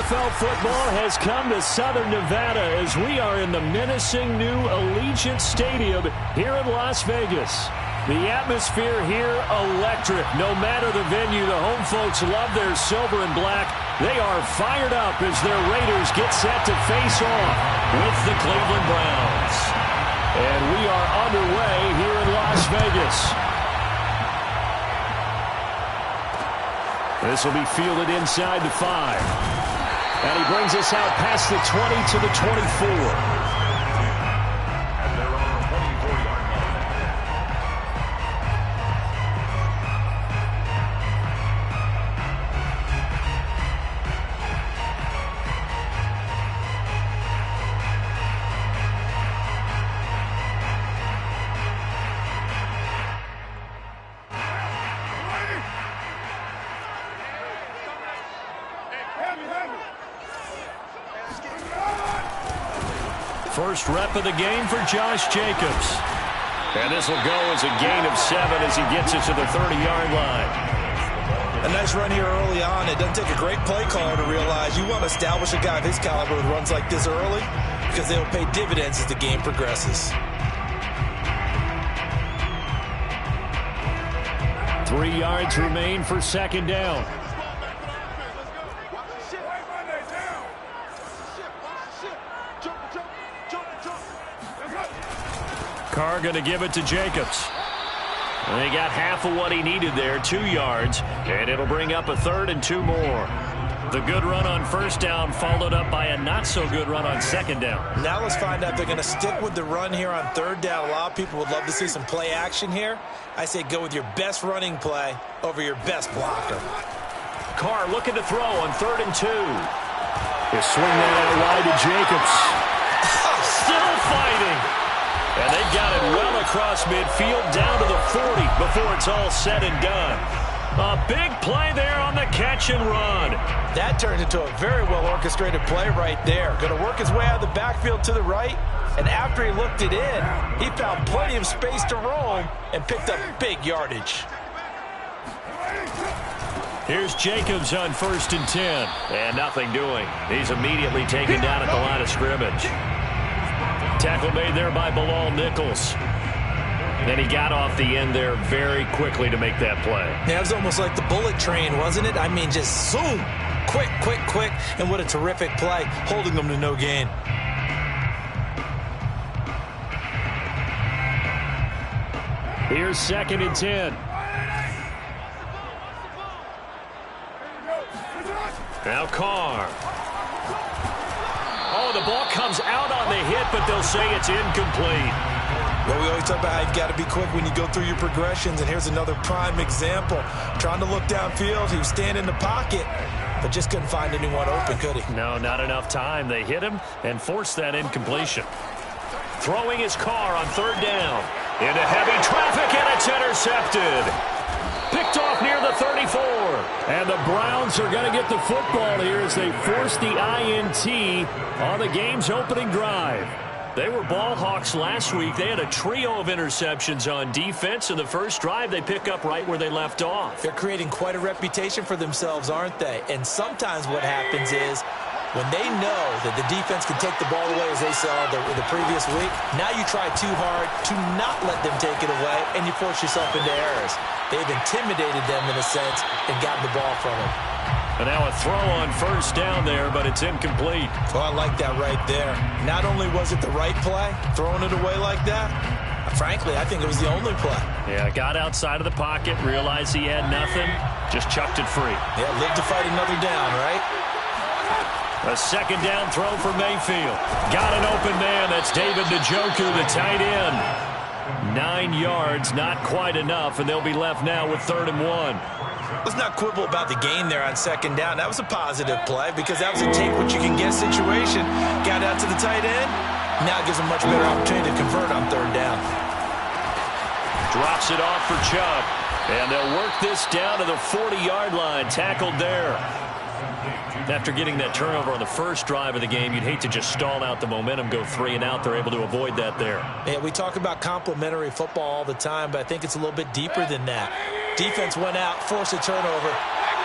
NFL football has come to Southern Nevada as we are in the menacing new Allegiant Stadium here in Las Vegas. The atmosphere here electric. No matter the venue, the home folks love their silver and black. They are fired up as their Raiders get set to face off with the Cleveland Browns. And we are underway here in Las Vegas. This will be fielded inside the 5. And he brings us out past the 20 to the 24. First rep of the game for Josh Jacobs. And this will go as a gain of 7 as he gets it to the 30-yard line. A nice run here early on. It doesn't take a great play caller to realize you want to establish a guy of his caliber with runs like this early because they'll pay dividends as the game progresses. 3 yards remain for second down. Carr going to give it to Jacobs. And he got half of what he needed there, 2 yards, and it'll bring up a 3rd and 2 more. The good run on first down followed up by a not-so-good run on second down. Now let's find out if they're going to stick with the run here on third down. A lot of people would love to see some play action here. I say go with your best running play over your best blocker. Carr looking to throw on 3rd and 2. He'll swing that out wide to Jacobs. Still fighting. And they got it well across midfield down to the 40 before it's all said and done. A big play there on the catch and run. That turned into a very well-orchestrated play right there. Going to work his way out of the backfield to the right. And after he looked it in, he found plenty of space to roam and picked up big yardage. Here's Jacobs on 1st and 10. And nothing doing. He's immediately taken down at the line of scrimmage. Tackle made there by Bilal Nichols. And he got off the end there very quickly to make that play. Yeah, it was almost like the bullet train, wasn't it? I mean, just zoom. Quick, quick, quick. And what a terrific play, holding them to no gain. Here's 2nd and 10. Now Carr. Oh, the ball comes out on the hit, but they'll say it's incomplete. Well, we always talk about how you've got to be quick when you go through your progressions, and here's another prime example. Trying to look downfield, he was standing in the pocket, but just couldn't find anyone open, could he? No, not enough time. They hit him and forced that incompletion. Throwing his Carr on 3rd down. Into heavy traffic, and it's intercepted. Picked off near the 34. And the Browns are going to get the football here as they force the INT on the game's opening drive. They were ball hawks last week. They had a trio of interceptions on defense. In the first drive, they pick up right where they left off. They're creating quite a reputation for themselves, aren't they? And sometimes what happens is when they know that the defense can take the ball away, as they saw the previous week, now you try too hard to not let them take it away, and you force yourself into errors. They've intimidated them in a sense and gotten the ball from them. And now a throw on 1st down there, but it's incomplete. Well, I like that right there. Not only was it the right play, throwing it away like that, frankly, I think it was the only play. Yeah, got outside of the pocket, realized he had nothing, just chucked it free. Yeah, live to fight another down, right? A 2nd down throw for Mayfield. Got an open man. That's David Njoku, the tight end. 9 yards, not quite enough, and they'll be left now with 3rd and 1. Let's not quibble about the gain there on 2nd down. That was a positive play because that was a take-what-you-can-get situation. Got out to the tight end. Now it gives them much better opportunity to convert on 3rd down. Drops it off for Chubb. And they'll work this down to the 40-yard line. Tackled there. After getting that turnover on the first drive of the game, you'd hate to just stall out the momentum, go 3 and out. They're able to avoid that there. Yeah, we talk about complementary football all the time, but I think it's a little bit deeper than that. Defense went out, forced a turnover.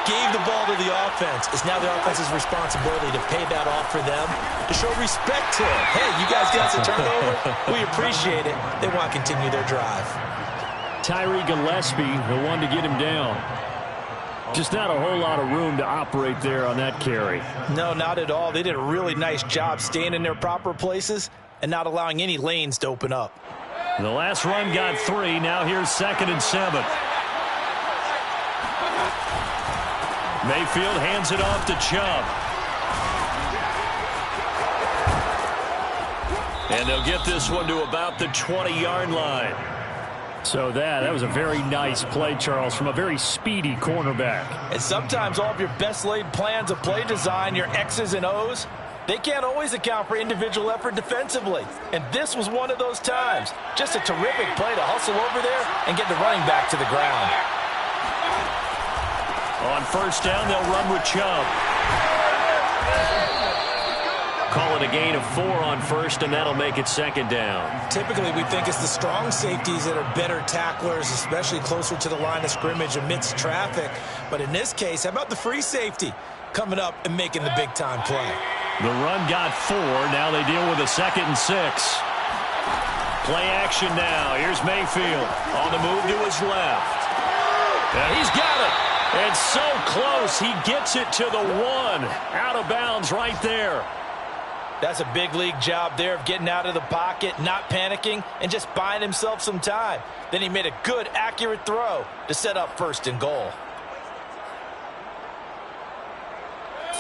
gave the ball to the offense. It's now the offense's responsibility to pay that off for them, to show respect to it. Hey, you guys got us a turnover. We appreciate it. They want to continue their drive. Tyree Gillespie, the one to get him down. Just not a whole lot of room to operate there on that carry. No, not at all. They did a really nice job staying in their proper places and not allowing any lanes to open up. The last run got 3. Now here's 2nd and 7. Mayfield hands it off to Chubb. And they'll get this one to about the 20-yard line. So that was a very nice play, Charles, from a very speedy cornerback. And sometimes all of your best laid plans of play design, your X's and O's, they can't always account for individual effort defensively. And this was one of those times. Just a terrific play to hustle over there and get the running back to the ground. On 1st down, they'll run with Chubb. Call it a gain of 4 on 1st, and that'll make it 2nd down. Typically, we think it's the strong safeties that are better tacklers, especially closer to the line of scrimmage amidst traffic. But in this case, how about the free safety coming up and making the big-time play? The run got 4. Now they deal with a 2nd and 6. Play action now. Here's Mayfield on the move to his left. And he's got it. And so close. He gets it to the 1. Out of bounds right there. That's a big league job there of getting out of the pocket, not panicking, and just buying himself some time. Then he made a good, accurate throw to set up 1st and goal.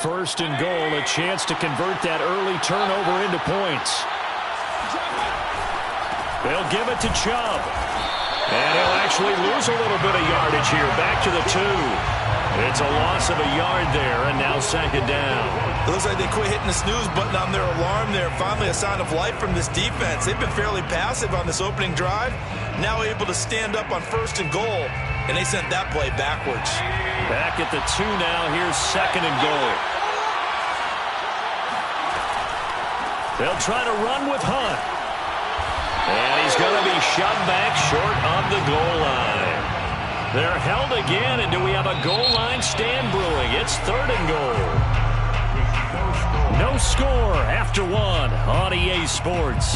1st and goal, a chance to convert that early turnover into points. They'll give it to Chubb. And he'll actually lose a little bit of yardage here. Back to the 2. It's a loss of a yard there, and now 2nd down. It looks like they quit hitting the snooze button on their alarm there. Finally a sign of life from this defense. They've been fairly passive on this opening drive. Now able to stand up on 1st and goal, and they sent that play backwards. Back at the 2 now. Here's 2nd and goal. They'll try to run with Hunt. And he's going to be shoved back short of the goal line. They're held again, and do we have a goal line stand brewing? It's 3rd and goal. No score after 1 on EA Sports.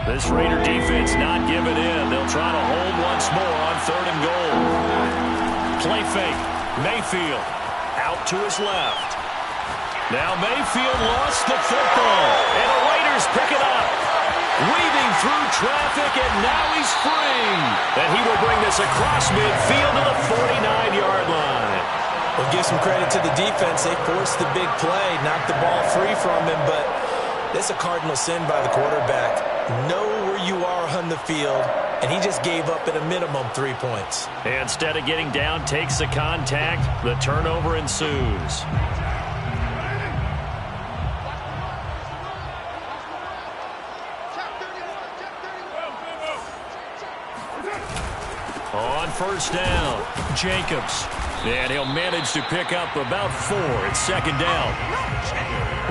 This Raider defense not giving in. They'll try to hold once more on 3rd and goal. Play fake. Mayfield out to his left. Now Mayfield lost the football, and the Raiders pick it up. Weaving through traffic, and now he's free. And he will bring this across midfield to the 49-yard line. We'll give some credit to the defense. They forced the big play, knocked the ball free from him, but that's a cardinal sin by the quarterback. Know where you are on the field, and he just gave up at a minimum 3 points. And instead of getting down, takes the contact. The turnover ensues. On 1st down, Jacobs. And he'll manage to pick up about 4. It's 2nd down.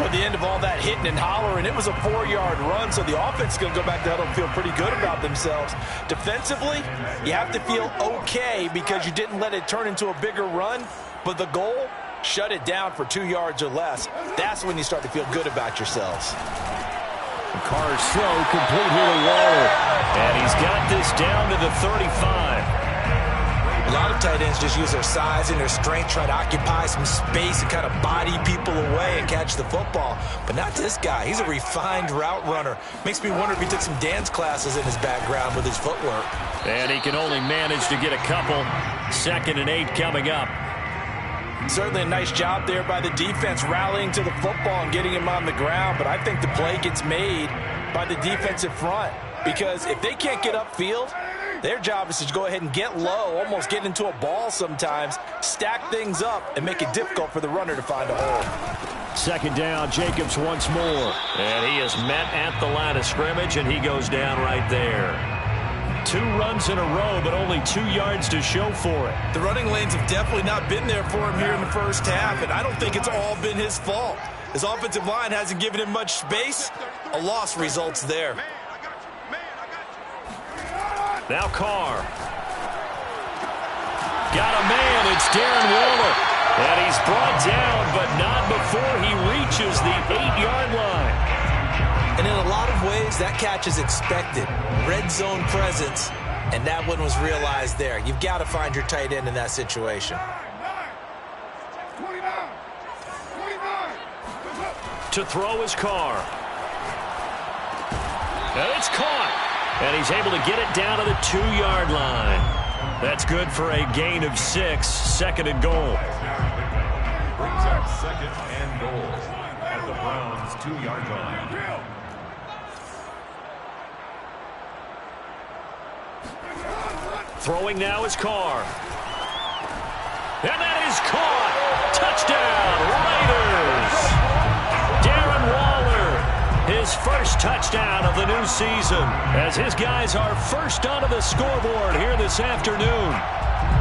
At the end of all that hitting and hollering, it was a 4-yard run, so the offense is going to go back to huddle and feel pretty good about themselves. Defensively, you have to feel okay because you didn't let it turn into a bigger run, but the goal, shut it down for 2 yards or less. That's when you start to feel good about yourselves. Carr's throw complete here to Waller. And he's got this down to the 35. A lot of tight ends just use their size and their strength, try to occupy some space and kind of body people away and catch the football. But not this guy. He's a refined route runner. Makes me wonder if he took some dance classes in his background with his footwork. And he can only manage to get a couple. 2nd and 8 coming up. Certainly a nice job there by the defense rallying to the football and getting him on the ground. But I think the play gets made by the defensive front. Because if they can't get upfield, their job is to go ahead and get low, almost get into a ball sometimes, stack things up, and make it difficult for the runner to find a hole. 2nd down, Jacobs once more. And he is met at the line of scrimmage, and he goes down right there. 2 runs in a row, but only 2 yards to show for it. The running lanes have definitely not been there for him here in the first half, and I don't think it's all been his fault. His offensive line hasn't given him much space. A loss results there. Now Carr. Got a man. It's Darren Waller. And he's brought down, but not before he reaches the 8-yard line. And in a lot of ways, that catch is expected. Red zone presence, and that one was realized there. You've got to find your tight end in that situation. To throw his Carr. And it's caught. And he's able to get it down to the 2-yard line. That's good for a gain of 6, second and goal. Brings up second and goal at the Browns' 2-yard line. Throwing now is Carr. And that is caught. Touchdown, Raiders. Darren Waller, his first touchdown of the new season, as his guys are first onto the scoreboard here this afternoon.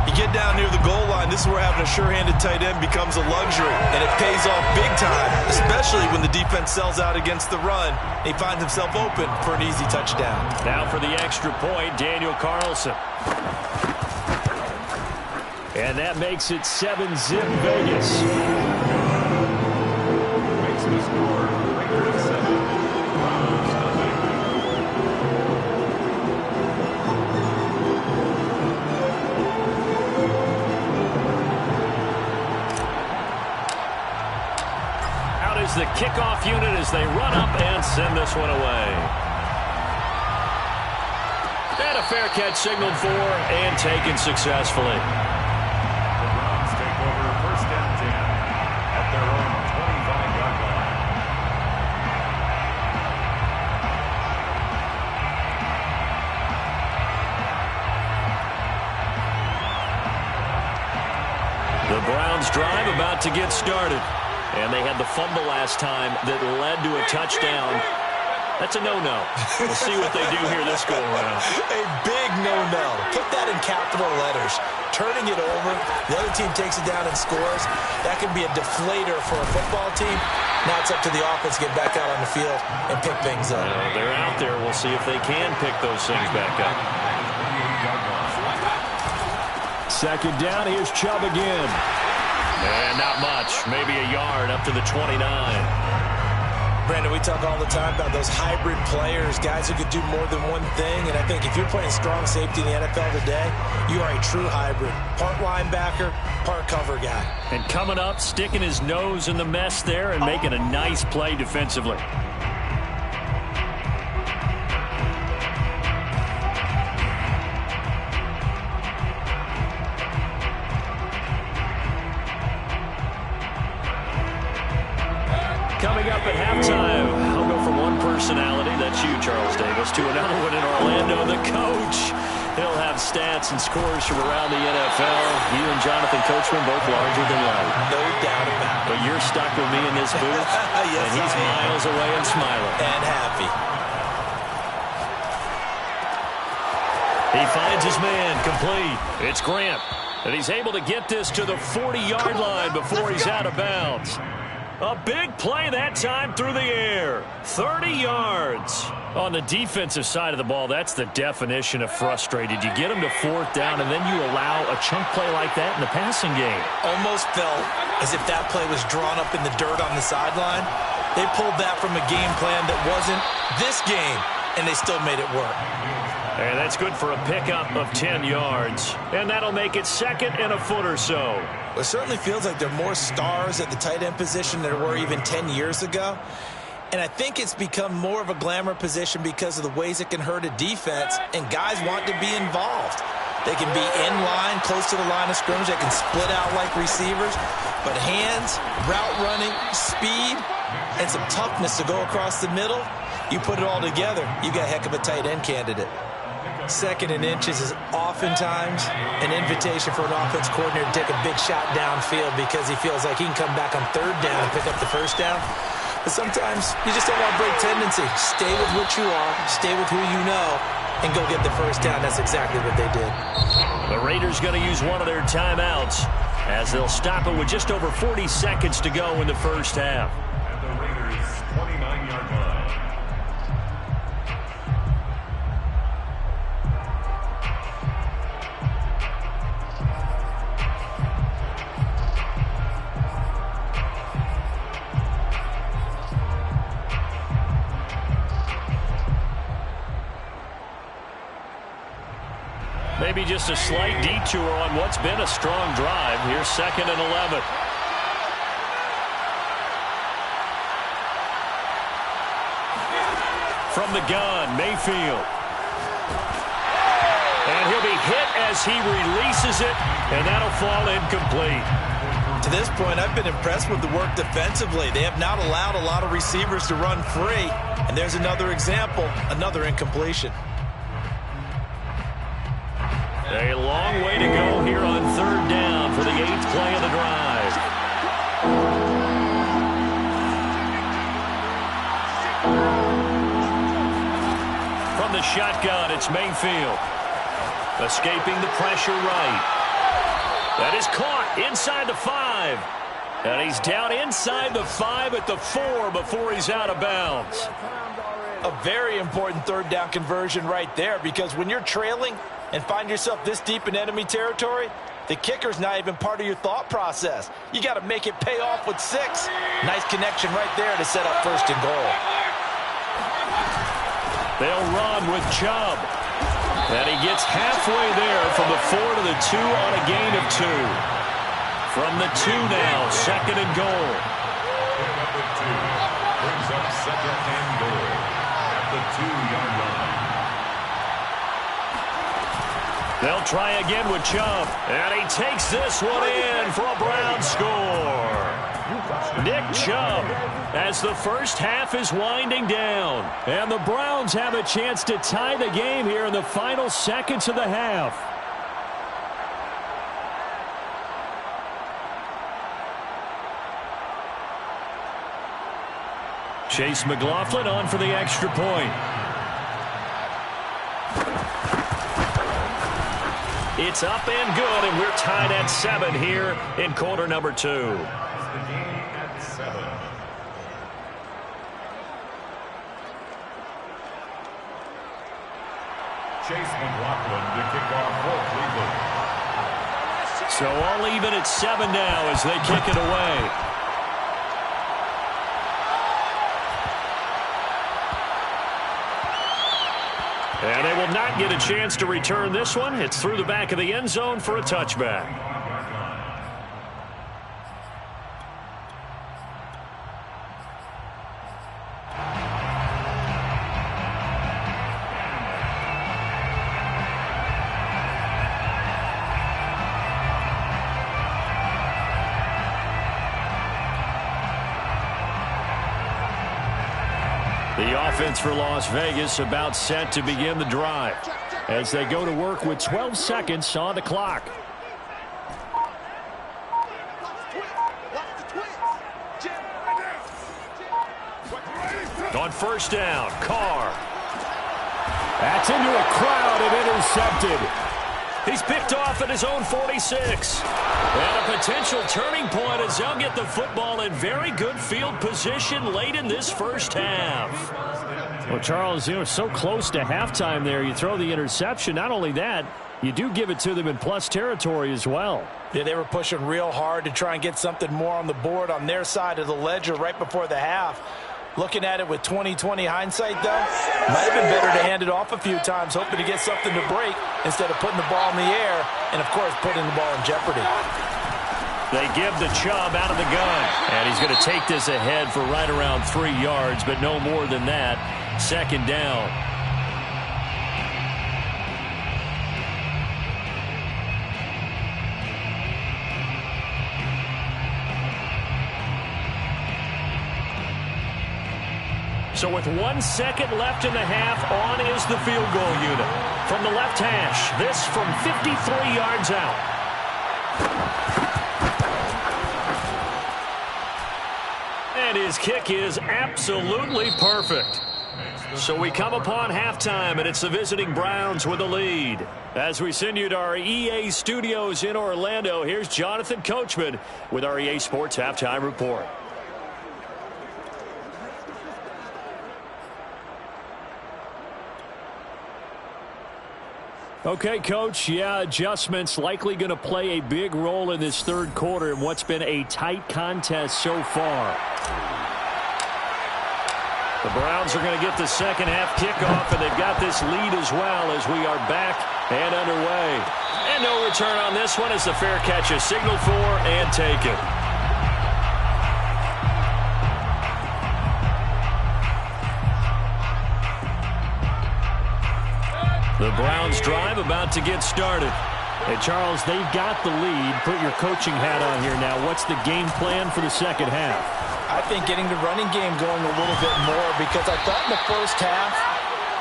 You get down near the goal line, this is where having a sure-handed tight end becomes a luxury, and it pays off big time, especially when the defense sells out against the run. He finds himself open for an easy touchdown. Now for the extra point, Daniel Carlson. And that makes it 7-zip Vegas. Makes the score Raiders 7, Browns nothing. Out is the kickoff unit as they run up and send this one away. And a fair catch signaled for and taken successfully. First down 10 at their own 25-yard line. The Browns drive about to get started. And they had the fumble last time that led to a touchdown. That's a no-no. We'll see what they do here this go-around. A big no-no. Put that in capital letters. Turning it over, the other team takes it down and scores. That can be a deflator for a football team. Now it's up to the offense to get back out on the field and pick things up. They're out there. We'll see if they can pick those things back up. Second down, here's Chubb again. And not much. Maybe a yard up to the 29. Brandon, we talk all the time about those hybrid players, guys who could do more than one thing. And I think if you're playing strong safety in the NFL today, you are a true hybrid. Part linebacker, part cover guy. And coming up, sticking his nose in the mess there and making a nice play defensively. Coming up at halftime, I'll go from one personality, that's you, Charles Davis, to another one in Orlando, the coach. He'll have stats and scores from around the NFL. You and Jonathan Coachman both larger than life. No doubt about it. But you're stuck with me in this booth, yes, and he's miles away and smiling. And happy. He finds his man, complete. It's Grant, and he's able to get this to the 40-yard line before he's out of bounds. A big play that time through the air. 30 yards. On the defensive side of the ball, that's the definition of frustrated. You get them to fourth down, and then you allow a chunk play like that in the passing game. Almost felt as if that play was drawn up in the dirt on the sideline. They pulled that from a game plan that wasn't this game, and they still made it work. And that's good for a pickup of 10 yards. And that'll make it second and a foot or so. It certainly feels like there are more stars at the tight end position than there were even 10 years ago. And I think it's become more of a glamour position because of the ways it can hurt a defense, and guys want to be involved. They can be in line, close to the line of scrimmage. They can split out like receivers. But hands, route running, speed, and some toughness to go across the middle, you put it all together, you got a heck of a tight end candidate. Second and inches is oftentimes an invitation for an offense coordinator to take a big shot downfield because he feels like he can come back on third down and pick up the first down. But sometimes you just don't want to break tendency. Stay with what you are, stay with who you know, and go get the first down. That's exactly what they did. The Raiders going to use one of their timeouts as they'll stop it with just over 40 seconds to go in the first half. At the Raiders' 29-yard line. maybe just a slight detour on what's been a strong drive. Here's 2nd and 11. From the gun, Mayfield. And he'll be hit as he releases it, and that'll fall incomplete. To this point, I've been impressed with the work defensively. They have not allowed a lot of receivers to run free. And there's another example, another incompletion. A long way to go here on 3rd down for the 8th play of the drive. From the shotgun, it's Mayfield. Escaping the pressure right. That is caught inside the 5. And he's down inside the 5 at the 4 before he's out of bounds. A very important 3rd down conversion right there, because when you're trailing and find yourself this deep in enemy territory, the kicker's not even part of your thought process. You got to make it pay off with 6. Nice connection right there to set up 1st and goal. They'll run with Chubb. And he gets halfway there from the 4 to the 2 on a gain of 2. From the 2 now, 2nd and goal. Pick up the 2. Brings up 2nd and goal at the 2-yard line. They'll try again with Chubb. And he takes this one in for a Brown score. Nick Chubb, as the first half is winding down. And the Browns have a chance to tie the game here in the final seconds of the half. Chase McLaughlin on for the extra point. It's up and good, and we're tied at 7 here in quarter number 2. The game at 7. Chase McLaughlin to kick off for Cleveland. So all even at 7 now as they kick it away. And they will not get a chance to return this one. It's through the back of the end zone for a touchback. The offense for Las Vegas about set to begin the drive as they go to work with 12 seconds on the clock. On 1st down, Carr. That's into a crowd and intercepted. He's picked off at his own 46. And a potential turning point as they'll get the football in very good field position late in this first half. Well, Charles, you know, so close to halftime there. You throw the interception. Not only that, you do give it to them in plus territory as well. Yeah, they were pushing real hard to try and get something more on the board on their side of the ledger right before the half. Looking at it with 20/20 hindsight, though, might have been better to hand it off a few times, hoping to get something to break instead of putting the ball in the air and, of course, putting the ball in jeopardy. They give the Chubb out of the gun. And he's going to take this ahead for right around 3 yards, but no more than that. 2nd down. So with 1 second left in the half, on is the field goal unit. From the left hash, this from 53 yards out. And his kick is absolutely perfect. So we come upon halftime, and it's the visiting Browns with a lead. As we send you to our EA studios in Orlando, here's Jonathan Coachman with our EA Sports Halftime Report. Okay, Coach, yeah, adjustments likely going to play a big role in this 3rd quarter in what's been a tight contest so far. The Browns are going to get the second half kickoff, and they've got this lead as well as we are back and underway. And no return on this one as the fair catch is signaled for and taken. The Browns drive about to get started. Hey, Charles, they've got the lead. Put your coaching hat on here now. What's the game plan for the second half? I think getting the running game going a little bit more, because I thought in the first half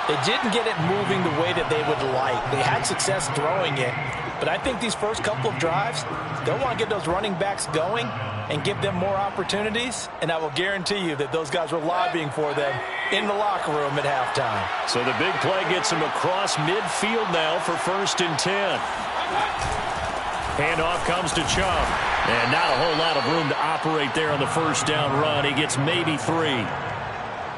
they didn't get it moving the way that they would like. They had success throwing it, but I think these first couple of drives, they'll want to get those running backs going and give them more opportunities, and I will guarantee you that those guys were lobbying for them in the locker room at halftime. So the big play gets him across midfield now for 1st and 10. Handoff comes to Chubb. And not a whole lot of room to operate there on the first down run. He gets maybe 3.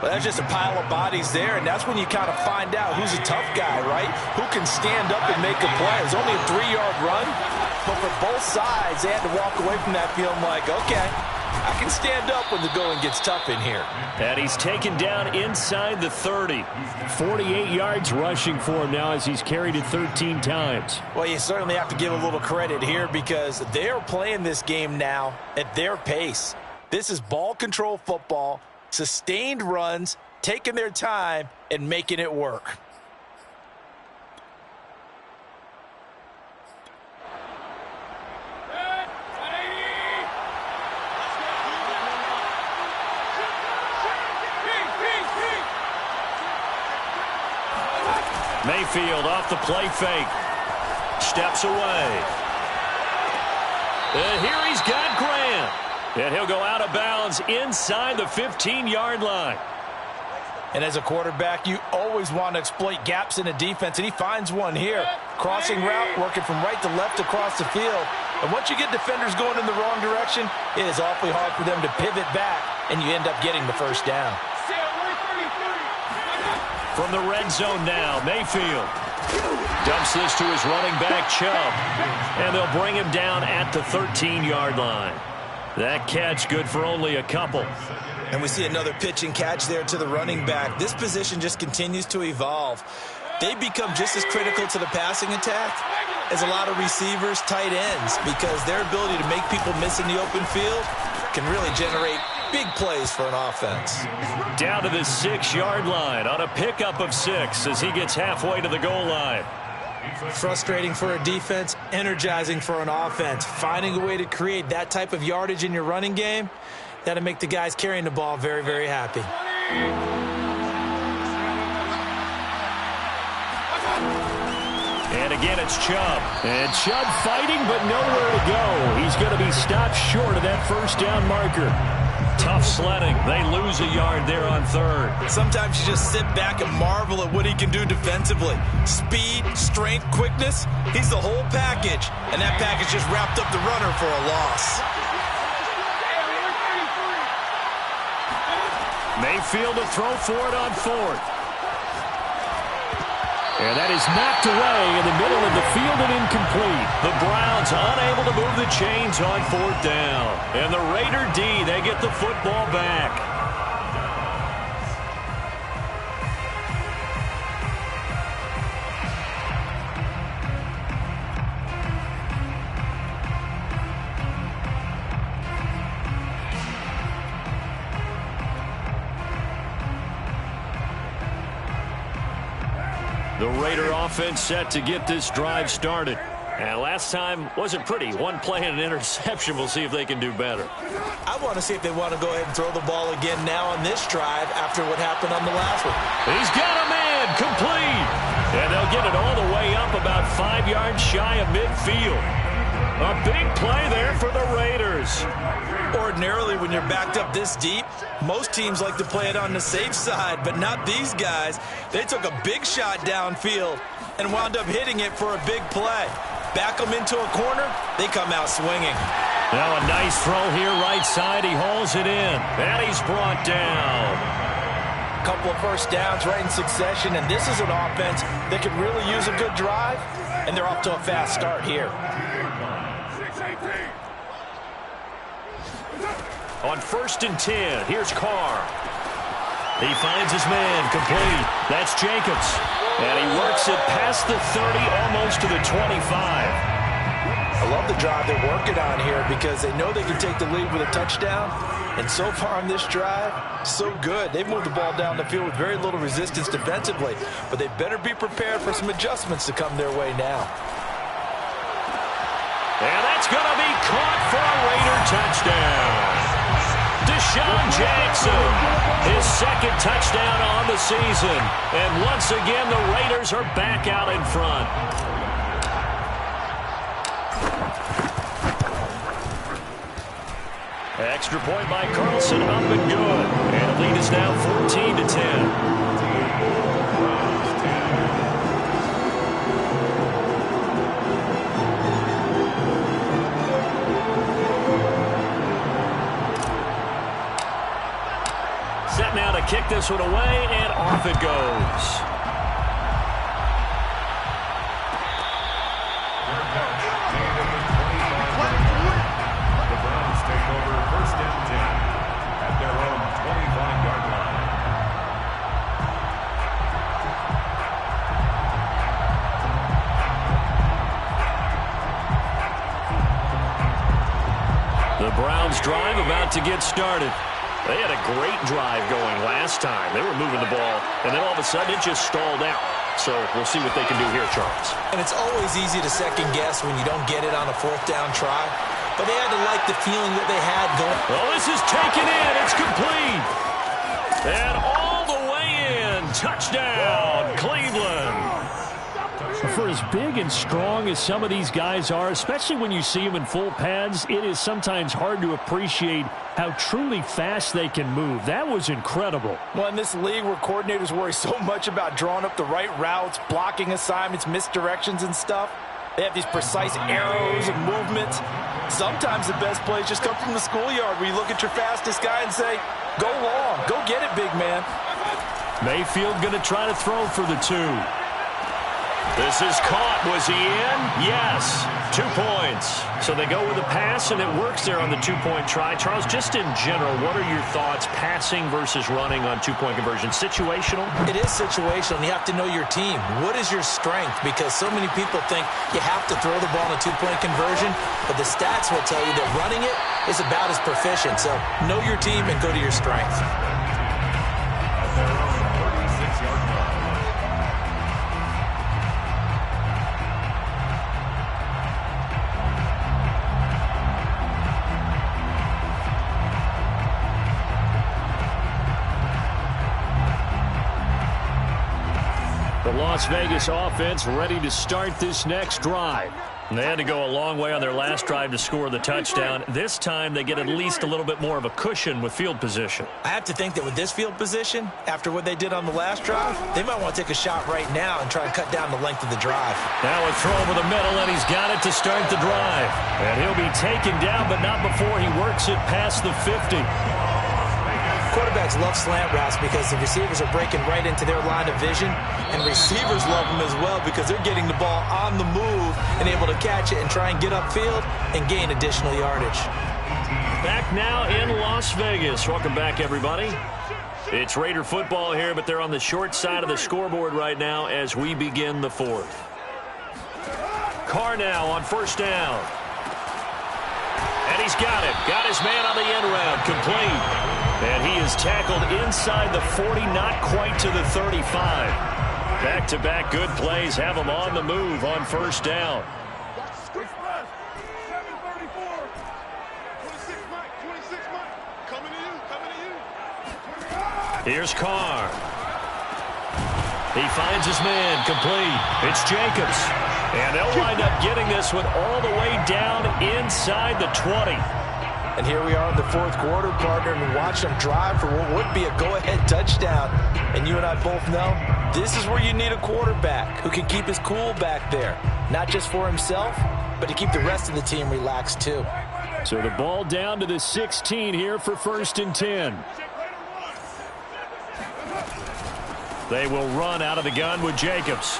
Well, that's just a pile of bodies there, and that's when you kind of find out who's a tough guy, right? Who can stand up and make a play. It was only a 3-yard run, but for both sides, they had to walk away from that feeling like, okay, I can stand up when the going gets tough in here. And he's taken down inside the 30. 48 yards rushing for him now as he's carried it 13 times. Well, you certainly have to give a little credit here because they're playing this game now at their pace. This is ball control football, sustained runs, taking their time, and making it work. Mayfield off the play fake. Steps away. And here he's got Grant. And he'll go out of bounds inside the 15-yard line. And as a quarterback, you always want to exploit gaps in a defense, and he finds one here. Crossing route, working from right to left across the field. And once you get defenders going in the wrong direction, it is awfully hard for them to pivot back, and you end up getting the first down. From the red zone now, Mayfield dumps this to his running back, Chubb. And they'll bring him down at the 13-yard line. That catch good for only a couple. And we see another pitch and catch there to the running back. This position just continues to evolve. They become just as critical to the passing attack as a lot of receivers, tight ends, because their ability to make people miss in the open field can really generate big plays for an offense. Down to the 6-yard line on a pickup of 6 as he gets halfway to the goal line. Frustrating for a defense, energizing for an offense. Finding a way to create that type of yardage in your running game, that'll make the guys carrying the ball very, very happy. And again, it's Chubb. And Chubb fighting, but nowhere to go. He's going to be stopped short of that first down marker. Tough sledding. They lose a yard there on 3rd. Sometimes you just sit back and marvel at what he can do defensively. Speed, strength, quickness. He's the whole package. And that package just wrapped up the runner for a loss. Mayfield to throw for it on 4th. And that is knocked away in the middle of the field and incomplete. The Browns unable to move the chains on 4th down. And the Raider D, they get the football back. The Raider offense set to get this drive started. And last time wasn't pretty. One play and an interception. We'll see if they can do better. I want to see if they want to go ahead and throw the ball again now on this drive after what happened on the last one. He's got a man complete. And they'll get it all the way up about 5 yards shy of midfield. A big play there for the Raiders. Ordinarily, when you're backed up this deep, most teams like to play it on the safe side, but not these guys. They took a big shot downfield and wound up hitting it for a big play. Back them into a corner, they come out swinging. Now a nice throw here right side. He hauls it in. And he's brought down. Couple of first downs right in succession, and this is an offense that could really use a good drive, and they're off to a fast start here. On 1st and 10, here's Carr. He finds his man, complete. That's Jacobs. And he works it past the 30, almost to the 25. I love the drive they're working on here because they know they can take the lead with a touchdown. And so far on this drive, so good. They've moved the ball down the field with very little resistance defensively. But they better be prepared for some adjustments to come their way now. And that's going to be caught for a Raider touchdown. Deshaun Jackson, his second touchdown on the season. And once again, the Raiders are back out in front. Extra point by Carlson, up and good. And the lead is now 14-10. Set now to kick this one away, and off it goes. The Browns take over first and 10 at their own 25-yard line. The Browns drive about to get started. They had a great drive going last time. They were moving the ball, and then all of a sudden it just stalled out. So we'll see what they can do here, Charles. And it's always easy to second guess when you don't get it on a fourth down try. But they had to like the feeling that they had going. Well, this is taken in. It's complete. And all the way in. Touchdown, Cleveland. For as big and strong as some of these guys are, especially when you see them in full pads, it is sometimes hard to appreciate how truly fast they can move. That was incredible. Well, in this league where coordinators worry so much about drawing up the right routes, blocking assignments, misdirections and stuff, they have these precise arrows and movements. Sometimes the best plays just come from the schoolyard where you look at your fastest guy and say, go long, go get it, big man. Mayfield going to try to throw for the 2. This is caught. Was he in? Yes. 2 points. So they go with a pass, and it works there on the 2-point try. Charles, just in general, what are your thoughts passing versus running on 2-point conversion? Situational? It is situational. You have to know your team. What is your strength? Because so many people think you have to throw the ball in a 2-point conversion, but the stats will tell you that running it is about as proficient. So know your team and go to your strength. At their own 36-yard line. The Las Vegas offense ready to start this next drive. They had to go a long way on their last drive to score the touchdown. This time they get at least a little bit more of a cushion with field position. I have to think that with this field position, after what they did on the last drive, they might want to take a shot right now and try and cut down the length of the drive. Now a throw over the middle, and he's got it to start the drive. And he'll be taken down, but not before he works it past the 50. Quarterbacks love slant routes because the receivers are breaking right into their line of vision, and receivers love them as well because they're getting the ball on the move and able to catch it and try and get upfield and gain additional yardage. Back now in Las Vegas. Welcome back, everybody. It's Raider football here, but they're on the short side of the scoreboard right now as we begin the 4th. Carr now on first down. And he's got it. Got his man on the end round. Complete. And he is tackled inside the 40, not quite to the 35. Back-to-back good plays have him on the move on first down. Here's Carr. He finds his man, complete. It's Jacobs. And they'll wind up getting this one all the way down inside the 20. And here we are in the 4th quarter, partner, and we watch them drive for what would be a go-ahead touchdown. And you and I both know this is where you need a quarterback who can keep his cool back there. Not just for himself, but to keep the rest of the team relaxed too. So the ball down to the 16 here for first and 10. They will run out of the gun with Jacobs.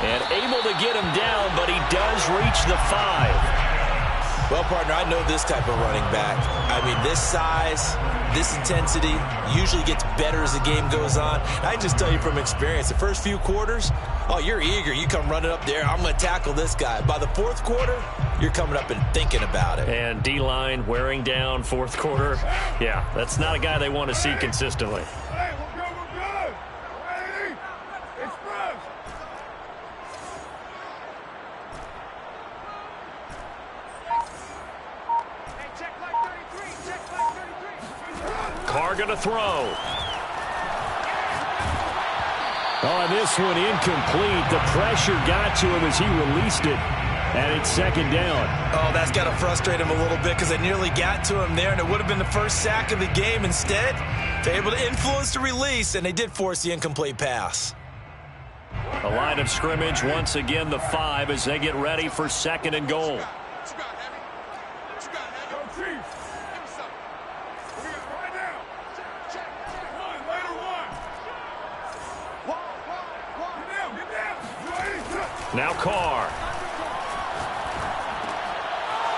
And able to get him down, but he does reach the 5. Well, partner, I know this type of running back. I mean, this size, this intensity usually gets better as the game goes on. And I can just tell you from experience, the first few quarters, oh, you're eager. You come running up there, I'm going to tackle this guy. By the fourth quarter, you're coming up and thinking about it. And D-line wearing down fourth quarter. Yeah, that's not a guy they want to see consistently. Hey, we're good. Ready? Express. Carr going to throw. Oh, and this one incomplete. The pressure got to him as he released it. And it's second down. Oh, that's got to frustrate him a little bit because they nearly got to him there, and it would have been the first sack of the game. Instead, they're able to influence the release, and they did force the incomplete pass. The line of scrimmage, once again, the 5 as they get ready for second and goal. Now Carr.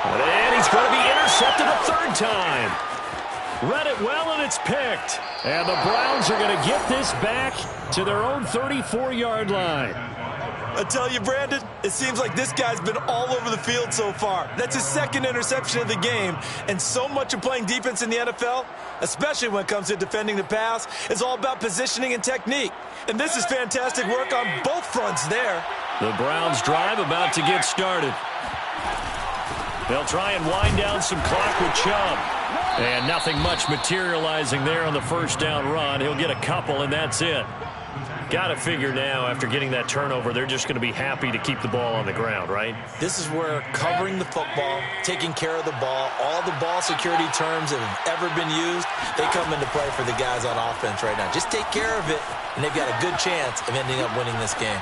And he's going to be intercepted a third time. Read it well, and it's picked. And the Browns are going to get this back to their own 34-yard line. I tell you, Brandon, it seems like this guy's been all over the field so far. That's his second interception of the game. And so much of playing defense in the NFL, especially when it comes to defending the pass, is all about positioning and technique. And this is fantastic work on both fronts there. The Browns drive about to get started. They'll try and wind down some clock with Chubb. And nothing much materializing there on the first down run. He'll get a couple, and that's it. Got to figure now, after getting that turnover, they're just going to be happy to keep the ball on the ground, right? This is where covering the football, taking care of the ball, all the ball security terms that have ever been used, they come into play for the guys on offense right now. Just take care of it, and they've got a good chance of ending up winning this game.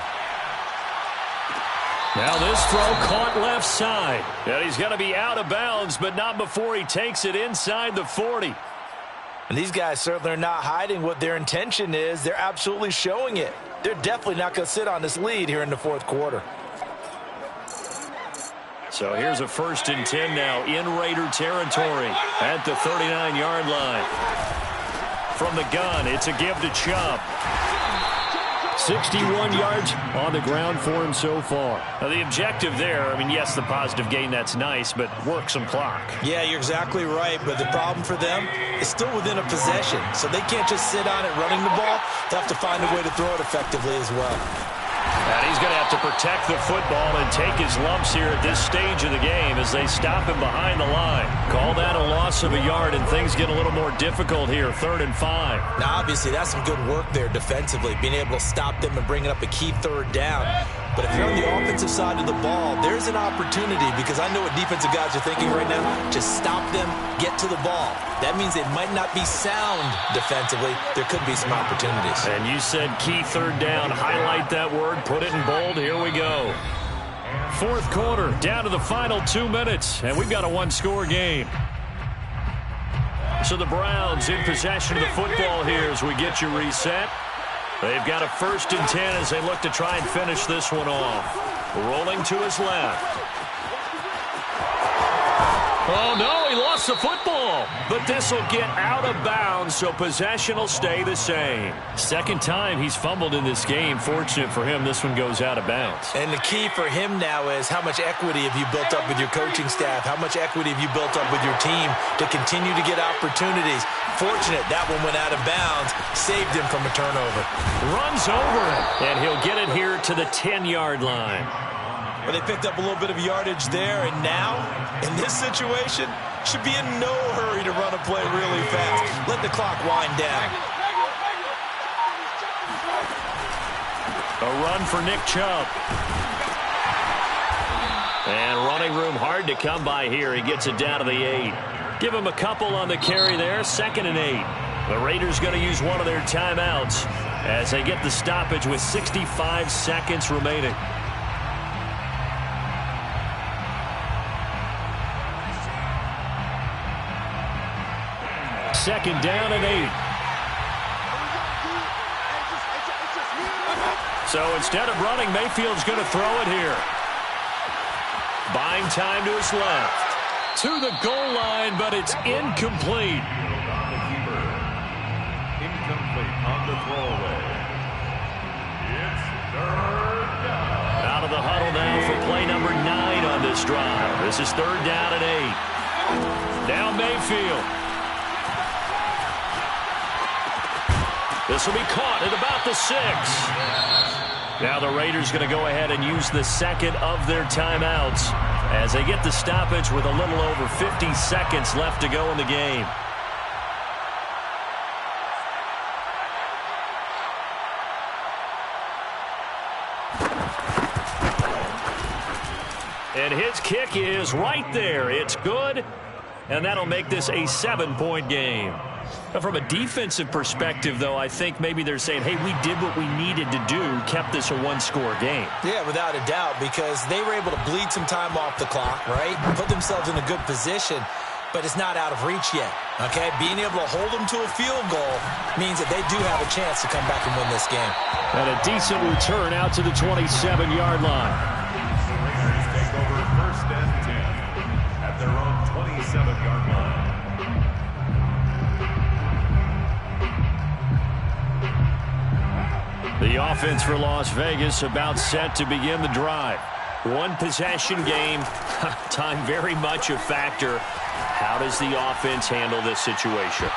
Now this throw caught left side. And he's going to be out of bounds, but not before he takes it inside the 40. And these guys certainly are not hiding what their intention is. They're absolutely showing it. They're definitely not going to sit on this lead here in the fourth quarter. So here's a 1st and 10 now in Raider territory at the 39-yard line. From the gun, it's a give to Chubb. 61 yards on the ground for him so far. Now the objective there, I mean, yes, the positive gain, that's nice, but work some clock. Yeah, you're exactly right, but the problem for them is still within a possession, so they can't just sit on it running the ball. They have to find a way to throw it effectively as well. And he's going to have to protect the football and take his lumps here at this stage of the game as they stop him behind the line. Call that a loss of a yard, and things get a little more difficult here, 3rd and 5. Now, obviously, that's some good work there defensively, being able to stop them and bringing up a key 3rd down. But if you're on the offensive side of the ball, there's an opportunity, because I know what defensive guys are thinking right now. Just stop them, get to the ball. That means they might not be sound defensively. There could be some opportunities. And you said key 3rd down. Highlight that word. Put it in bold. Here we go. 4th quarter, down to the final 2 minutes, and we've got a one-score game. So the Browns in possession of the football here as we get you reset. They've got a 1st and 10 as they look to try and finish this one off. Rolling to his left. Oh, no, he lost the football. But this will get out of bounds, so possession will stay the same. Second time he's fumbled in this game. Fortunate for him, this one goes out of bounds. And the key for him now is how much equity have you built up with your coaching staff? How much equity have you built up with your team to continue to get opportunities? Fortunate that one went out of bounds, saved him from a turnover. Runs over it, and he'll get it here to the 10-yard line. Well, they picked up a little bit of yardage there, and now, in this situation, should be in no hurry to run a play really fast. Let the clock wind down. A run for Nick Chubb. And running room hard to come by here. He gets it down to the 8. Give him a couple on the carry there, 2nd and 8. The Raiders going to use one of their timeouts as they get the stoppage with 65 seconds remaining. Second down and 8. So instead of running, Mayfield's going to throw it here. Buying time to his left. To the goal line, but it's incomplete. On the keeper. Incomplete on the throwaway. It's third down. Out of the huddle now for play number 9 on this drive. This is third down and 8. Now Mayfield. This will be caught at about the 6. Now the Raiders going to go ahead and use the second of their timeouts as they get the stoppage with a little over 50 seconds left to go in the game. And his kick is right there. It's good, and that'll make this a 7-point game. From a defensive perspective, though, I think maybe they're saying, hey, we did what we needed to do, kept this a one-score game. Yeah, without a doubt, because they were able to bleed some time off the clock, right? Put themselves in a good position, but it's not out of reach yet, okay? Being able to hold them to a field goal means that they do have a chance to come back and win this game. And a decent return out to the 27-yard line. Raiders take over first and 10 at their own 27-yard line. The offense for Las Vegas about set to begin the drive. One possession game, time very much a factor. How does the offense handle this situation?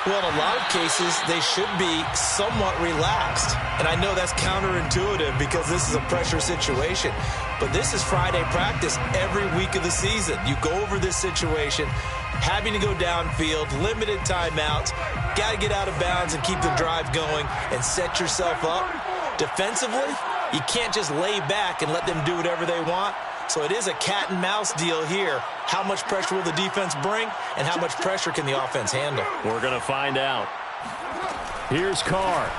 Well, in a lot of cases, they should be somewhat relaxed. And I know that's counterintuitive because this is a pressure situation. But this is Friday practice every week of the season. You go over this situation, having to go downfield, limited timeouts, got to get out of bounds and keep the drive going and set yourself up. Defensively, you can't just lay back and let them do whatever they want. So it is a cat and mouse deal here. How much pressure will the defense bring, and how much pressure can the offense handle? We're going to find out. Here's Carr.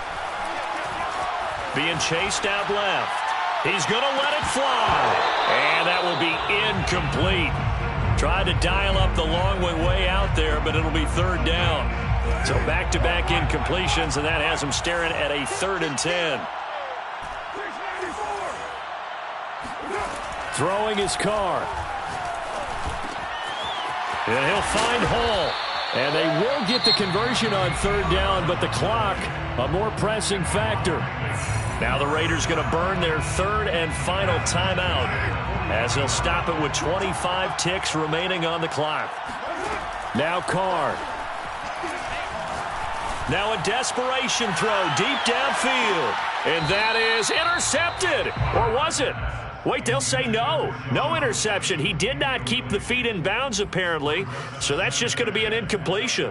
Being chased out left. He's going to let it fly. And that will be incomplete. Tried to dial up the long way out there, but it'll be third down. So back-to-back incompletions, and that has him staring at a 3rd and 10. Throwing his Carr. And he'll find Hall. And they will get the conversion on third down, but the clock, a more pressing factor. Now the Raiders going to burn their 3rd and final timeout as they'll stop it with 25 ticks remaining on the clock. Now Carr. Now a desperation throw deep downfield. And that is intercepted. Or was it? Wait, they'll say no. No interception. He did not keep the feet in bounds, apparently. So that's just going to be an incompletion.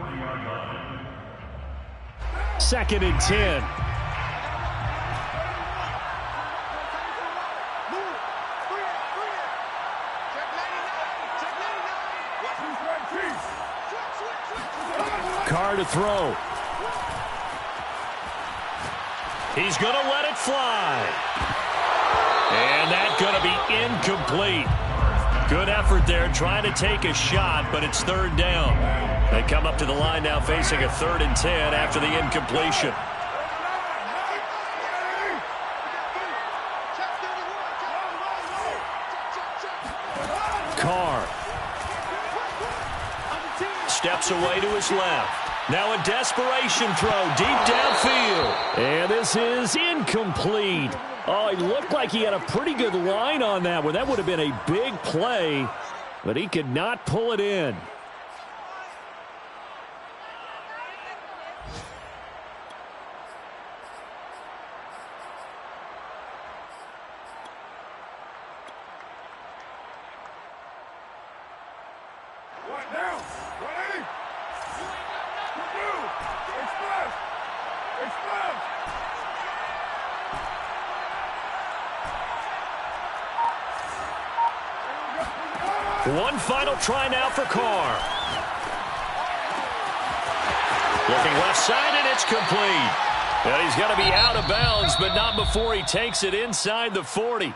2nd and 10. Carr to throw. He's going to let it fly. And that's going to be incomplete. Good effort there trying to take a shot, but it's third down. They come up to the line now facing a 3rd and 10 after the incompletion. Carr. Steps away to his left. Now a desperation throw deep downfield. And this is incomplete. Oh, he looked like he had a pretty good line on that one. That would have been a big play, but he could not pull it in. One final try now for Carr. Looking left side, and it's complete. And he's going to be out of bounds, but not before he takes it inside the 40.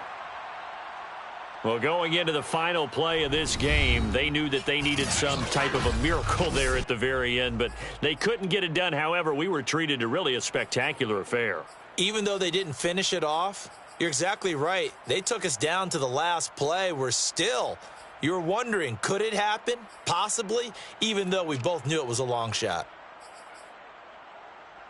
Well, going into the final play of this game, they knew that they needed some type of a miracle there at the very end, but they couldn't get it done. However, we were treated to really a spectacular affair. Even though they didn't finish it off, you're exactly right. They took us down to the last play. We're still You were wondering, could it happen? Possibly, even though we both knew it was a long shot.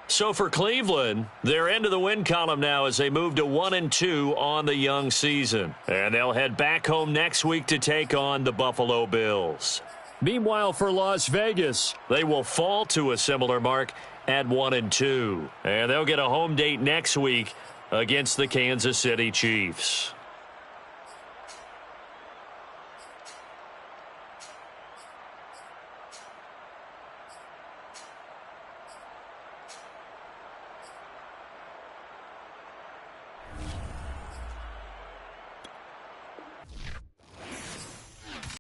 So for Cleveland, they're into the win column now as they move to 1-2 on the young season. And they'll head back home next week to take on the Buffalo Bills. Meanwhile, for Las Vegas, they will fall to a similar mark at 1-2. And they'll get a home date next week against the Kansas City Chiefs.